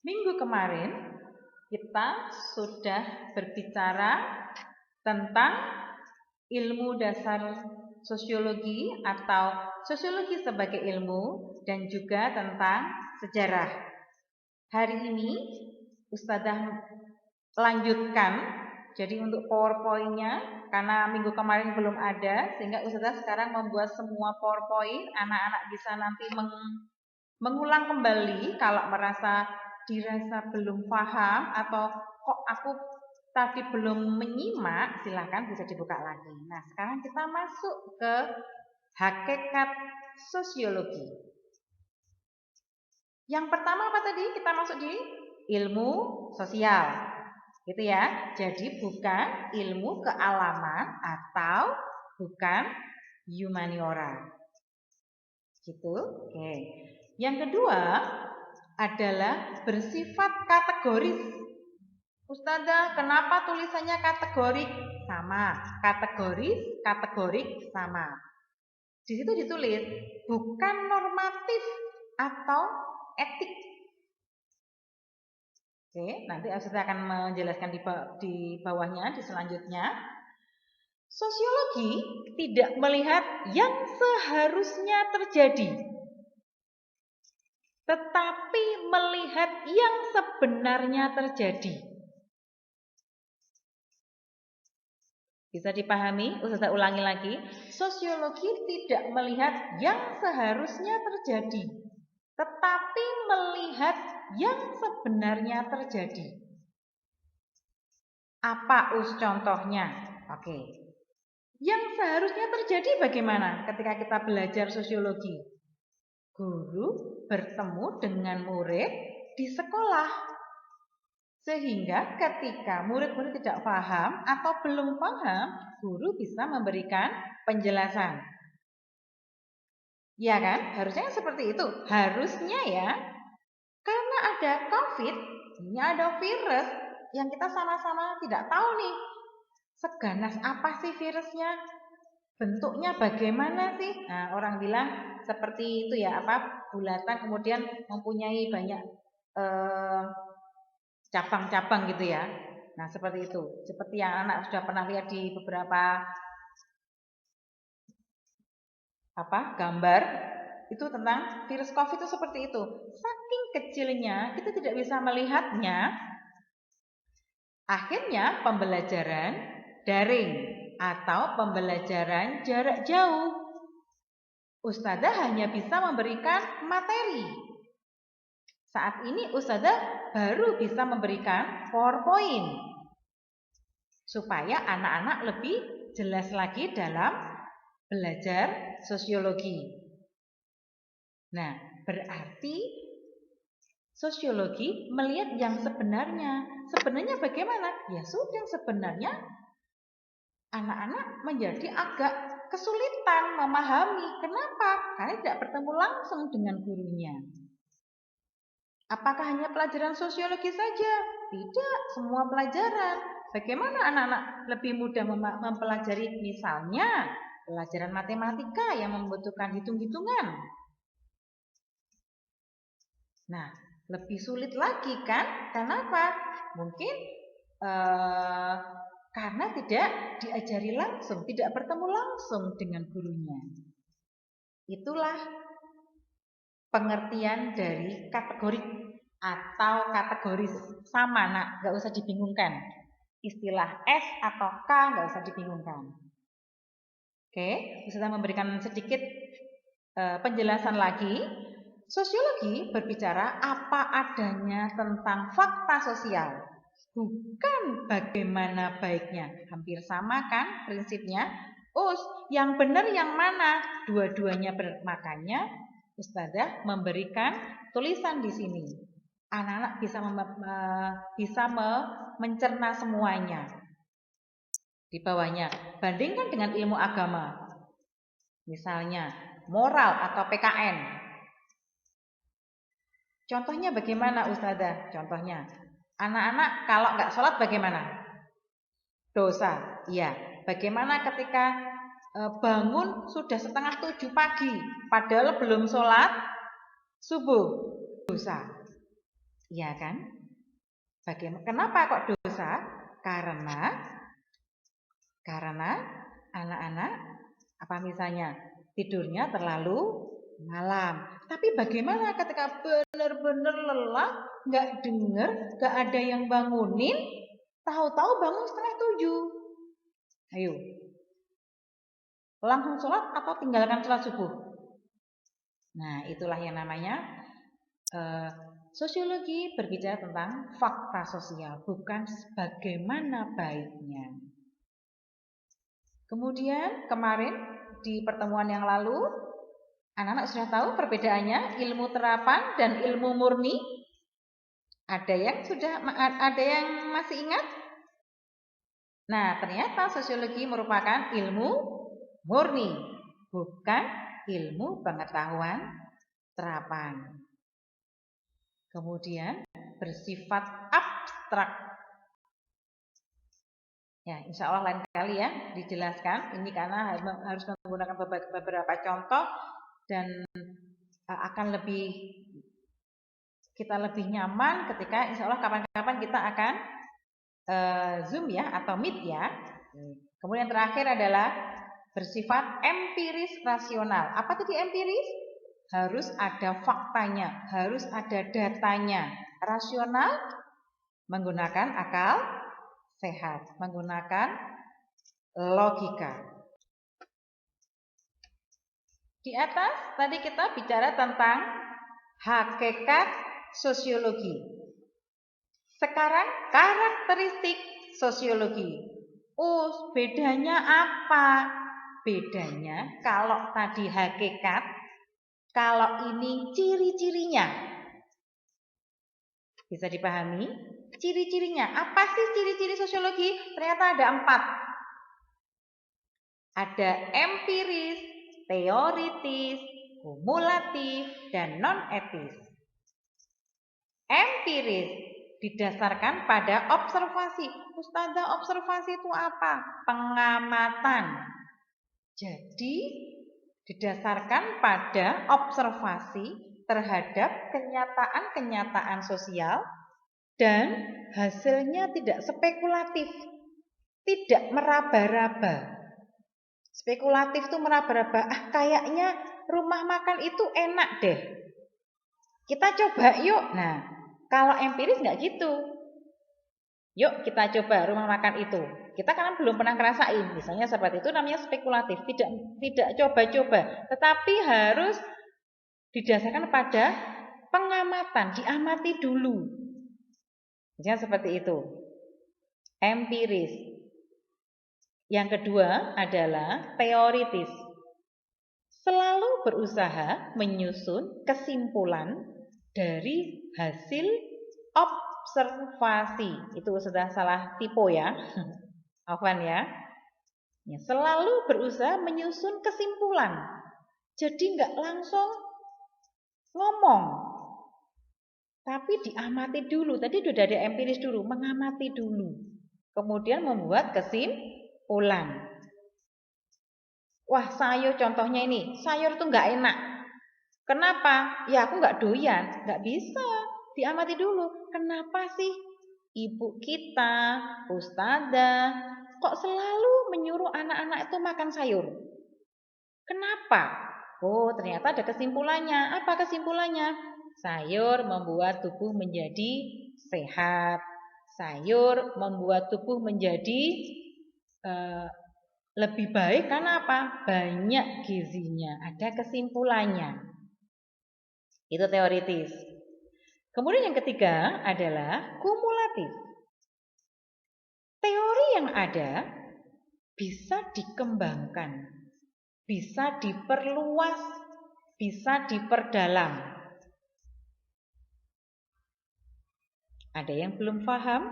Minggu kemarin kita sudah berbicara tentang ilmu dasar sosiologi atau sosiologi sebagai ilmu dan juga tentang sejarah. Hari ini Ustazah lanjutkan. Jadi untuk PowerPoint-nya karena minggu kemarin belum ada sehingga Ustazah sekarang membuat semua PowerPoint. Anak-anak bisa nanti mengulang kembali kalau dirasa belum paham atau kok aku tadi belum menyimak, silahkan bisa dibuka lagi. Nah, sekarang kita masuk ke hakikat sosiologi. Yang pertama apa tadi? Kita masuk di ilmu sosial. Gitu ya. Jadi bukan ilmu kealaman atau bukan humaniora. Gitu. Oke. Yang kedua adalah bersifat kategoris. Ustazah, kenapa tulisannya kategorik? Sama. Kategorik sama. Di situ ditulis bukan normatif atau etik. Oke, nanti Ustazah akan menjelaskan di bawahnya, di selanjutnya. Sosiologi tidak melihat yang seharusnya terjadi, tetapi melihat yang sebenarnya terjadi. Bisa dipahami? Ustazah ulangi lagi. Sosiologi tidak melihat yang seharusnya terjadi, tetapi melihat yang sebenarnya terjadi. Apa contohnya? Oke. Yang seharusnya terjadi bagaimana ketika kita belajar sosiologi? Guru bertemu dengan murid di sekolah. Sehingga ketika murid-murid tidak paham atau belum paham, guru bisa memberikan penjelasan. Ya kan? Harusnya seperti itu. Harusnya ya. Karena ada COVID, ini ada virus yang kita sama-sama tidak tahu nih. Seganas apa sih virusnya? Bentuknya bagaimana sih? Nah, orang bilang seperti itu ya, bulatan kemudian mempunyai banyak cabang-cabang gitu ya. Nah, seperti itu. Seperti yang anak sudah pernah lihat di beberapa gambar itu tentang virus COVID itu seperti itu. Saking kecilnya kita tidak bisa melihatnya. Akhirnya pembelajaran daring atau pembelajaran jarak jauh. Ustazah hanya bisa memberikan materi. Saat ini Ustazah baru bisa memberikan PowerPoint supaya anak-anak lebih jelas lagi dalam belajar sosiologi. Nah, berarti sosiologi melihat yang sebenarnya. Sebenarnya bagaimana? Ya sudah, sebenarnya anak-anak menjadi agak kesulitan memahami. Kenapa? Karena tidak bertemu langsung dengan gurunya. Apakah hanya pelajaran sosiologi saja? Tidak, semua pelajaran. Bagaimana anak-anak lebih mudah mempelajari misalnya pelajaran matematika yang membutuhkan hitung-hitungan? Nah, lebih sulit lagi kan? Kenapa? Mungkin karena tidak diajari langsung, tidak bertemu langsung dengan gurunya. Itulah pengertian dari kategori atau kategoris. Sama, nak, nggak usah dibingungkan. Istilah S atau K nggak usah dibingungkan. Oke, bisa memberikan sedikit penjelasan lagi. Sosiologi berbicara apa adanya tentang fakta sosial, bukan bagaimana baiknya. Hampir sama kan prinsipnya? Yang benar yang mana? Dua-duanya benar. Makanya Ustazah memberikan tulisan di sini. Anak-anak bisa mencerna semuanya. Di bawahnya, bandingkan dengan ilmu agama. Misalnya, moral atau PKN. Contohnya bagaimana Ustazah? Contohnya, anak-anak kalau nggak sholat bagaimana? Dosa. Iya. Bagaimana ketika bangun sudah 6:30 pagi, padahal belum sholat subuh? Dosa. Iya kan? Kenapa kok dosa? Karena anak-anak apa misalnya tidurnya terlalu malam. Tapi bagaimana ketika benar-benar lelah, nggak dengar, nggak ada yang bangunin, tahu-tahu bangun setengah 7. Ayo, langsung sholat atau tinggalkan sholat subuh? Nah, itulah yang namanya sosiologi berbicara tentang fakta sosial, bukan bagaimana baiknya. Kemudian kemarin di pertemuan yang lalu, anak-anak sudah tahu perbedaannya ilmu terapan dan ilmu murni. Ada yang masih ingat? Nah, ternyata sosiologi merupakan ilmu murni, bukan ilmu pengetahuan terapan. Kemudian bersifat abstrak. Ya, insya Allah lain kali ya dijelaskan. Ini karena harus menggunakan beberapa contoh dan akan kita lebih nyaman ketika insya Allah kapan-kapan kita akan Zoom ya atau Meet ya. Kemudian terakhir adalah bersifat empiris rasional. Apa tadi empiris? Harus ada faktanya, harus ada datanya. Rasional menggunakan akal sehat, menggunakan logika. Di atas tadi kita bicara tentang hakikat sosiologi. Sekarang karakteristik sosiologi. Oh, bedanya apa? Bedanya kalau tadi hakikat, kalau ini ciri-cirinya. Bisa dipahami? Ciri-cirinya. Apa sih ciri-ciri sosiologi? Ternyata ada 4. Ada empiris, teoritis, kumulatif, dan non-etis. Empiris didasarkan pada observasi. Ustazah, observasi itu apa? Pengamatan. Jadi didasarkan pada observasi terhadap kenyataan-kenyataan sosial dan hasilnya tidak spekulatif, tidak meraba-raba. Spekulatif itu meraba-raba, kayaknya rumah makan itu enak deh, kita coba yuk. Nah, kalau empiris nggak gitu. Yuk kita coba rumah makan itu. Kita kan belum pernah ngerasain. Misalnya seperti itu namanya spekulatif. Tidak coba-coba. Tetapi harus didasarkan pada pengamatan. Diamati dulu. Misalnya seperti itu. Empiris. Yang kedua adalah teoritis. Selalu berusaha menyusun kesimpulan dari hasil observasi. Itu sudah salah tipe ya. Afwan ya. Selalu berusaha menyusun kesimpulan. Jadi nggak langsung ngomong. Tapi diamati dulu. Tadi sudah ada empiris dulu, mengamati dulu. Kemudian membuat kesimpulan. Wah, sayur contohnya ini. Sayur itu nggak enak. Kenapa? Ya aku nggak doyan. Nggak bisa. Diamati dulu. Kenapa sih ibu kita, ustazah, kok selalu menyuruh anak-anak itu makan sayur? Kenapa? Oh, ternyata ada kesimpulannya. Apa kesimpulannya? Sayur membuat tubuh menjadi sehat. Sayur membuat tubuh menjadi lebih baik karena apa? Banyak gizinya. Ada kesimpulannya. Itu teoritis. Kemudian yang ketiga adalah kumulatif. Teori yang ada bisa dikembangkan, bisa diperluas, bisa diperdalam. Ada yang belum paham?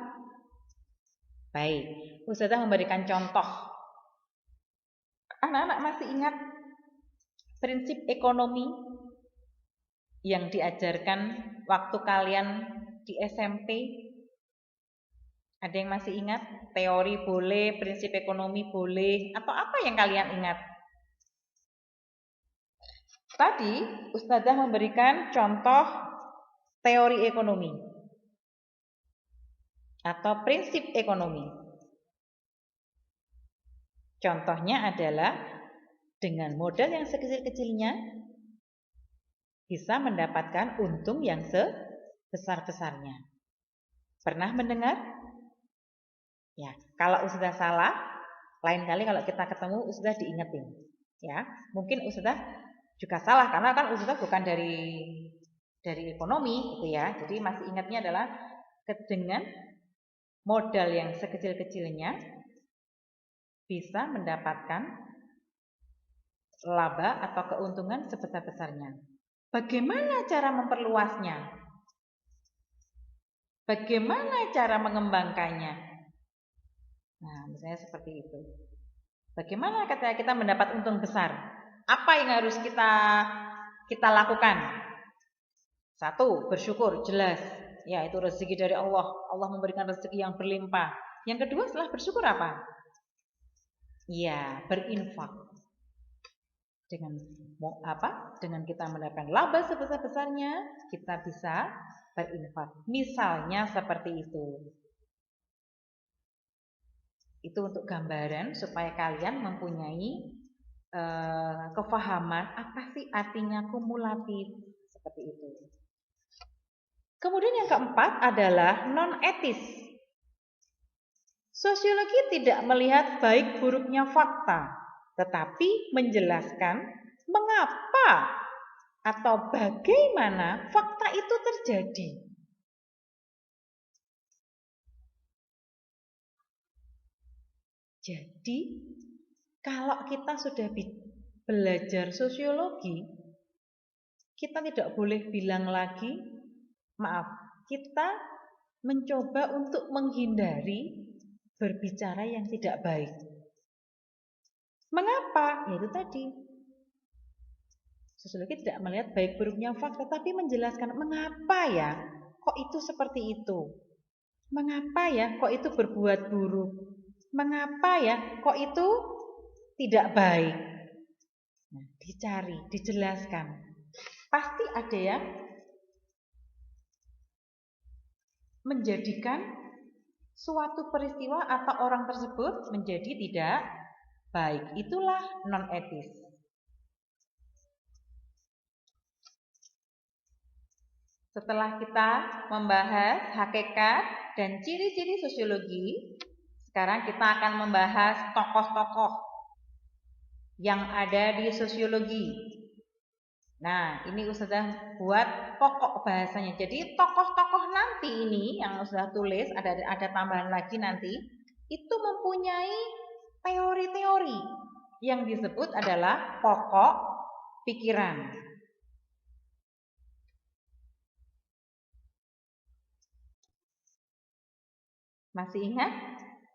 Baik, Ustazah memberikan contoh. Anak-anak masih ingat prinsip ekonomi yang diajarkan waktu kalian di SMP? Ada yang masih ingat? Teori boleh, prinsip ekonomi boleh, atau apa yang kalian ingat? Tadi Ustazah memberikan contoh teori ekonomi. atau prinsip ekonomi. Contohnya adalah dengan modal yang sekecil-kecilnya bisa mendapatkan untung yang sebesar-besarnya. Pernah mendengar? Ya, kalau sudah salah, lain kali kalau kita ketemu sudah diingetin. Ya, mungkin sudah juga salah karena kan Ustazah bukan dari ekonomi gitu ya. Jadi masih ingatnya adalah dengan modal yang sekecil-kecilnya bisa mendapatkan laba atau keuntungan sebesar-besarnya. Bagaimana cara memperluasnya? Bagaimana cara mengembangkannya? Nah, misalnya seperti itu. Bagaimana ketika kita mendapat untung besar? Apa yang harus kita lakukan? Satu, bersyukur, jelas. Ya, itu rezeki dari Allah. Allah memberikan rezeki yang berlimpah. Yang kedua, setelah bersyukur apa? Iya, berinfak. Dengan kita mendapatkan laba sebesar-besarnya, kita bisa berinfak. Misalnya seperti itu. Itu untuk gambaran supaya kalian mempunyai kefahaman apa sih artinya kumulatif seperti itu. Kemudian yang keempat adalah non-etis. Sosiologi tidak melihat baik buruknya fakta, tetapi menjelaskan mengapa atau bagaimana fakta itu terjadi. Jadi, kalau kita sudah belajar sosiologi, kita tidak boleh bilang lagi, maaf, kita mencoba untuk menghindari berbicara yang tidak baik. Mengapa? Yaitu tadi. Sosiologi tidak melihat baik buruknya fakta, tapi menjelaskan mengapa ya kok itu seperti itu. Mengapa ya kok itu berbuat buruk. Mengapa ya kok itu tidak baik. Nah, dicari, dijelaskan. Pasti ada yang menjadikan suatu peristiwa atau orang tersebut menjadi tidak baik. Itulah non-etis. Setelah kita membahas hakikat dan ciri-ciri sosiologi, sekarang kita akan membahas tokoh-tokoh yang ada di sosiologi. Nah, ini Ustazah buat pokok bahasanya. Jadi tokoh-tokoh nanti ini yang Ustazah tulis, ada tambahan lagi nanti, itu mempunyai teori-teori yang disebut adalah pokok pikiran. Masih ingat?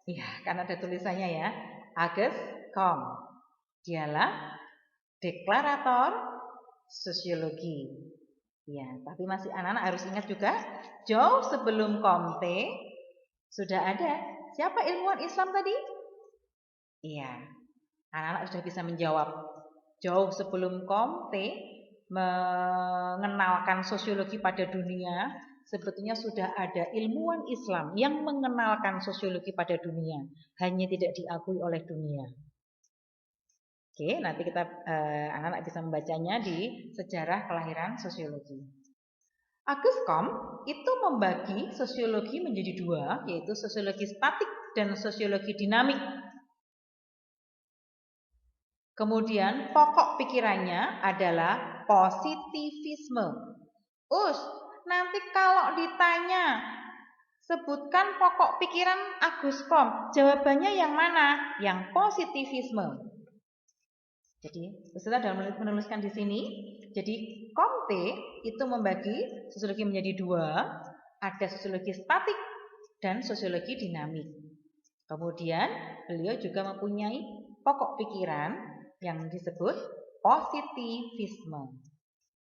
Iya, karena ada tulisannya ya. Agus Comte. Dialah deklarator sosiologi. Ya, tapi masih anak-anak harus ingat juga, jauh sebelum Comte sudah ada. Siapa ilmuwan Islam tadi? Iya, anak-anak sudah bisa menjawab. Jauh sebelum Comte mengenalkan sosiologi pada dunia, sebetulnya sudah ada ilmuwan Islam yang mengenalkan sosiologi pada dunia, hanya tidak diakui oleh dunia. Oke, nanti kita anak-anak bisa membacanya di sejarah kelahiran sosiologi. Agus Comte itu membagi sosiologi menjadi dua, yaitu sosiologi statik dan sosiologi dinamik. Kemudian pokok pikirannya adalah positivisme. Nanti kalau ditanya sebutkan pokok pikiran Agus Comte, jawabannya yang mana? Yang positivisme. Jadi, Ustazah dalam menuliskan di sini, jadi Comte itu membagi sosiologi menjadi dua, ada sosiologi statik dan sosiologi dinamik. Kemudian, beliau juga mempunyai pokok pikiran yang disebut positivisme.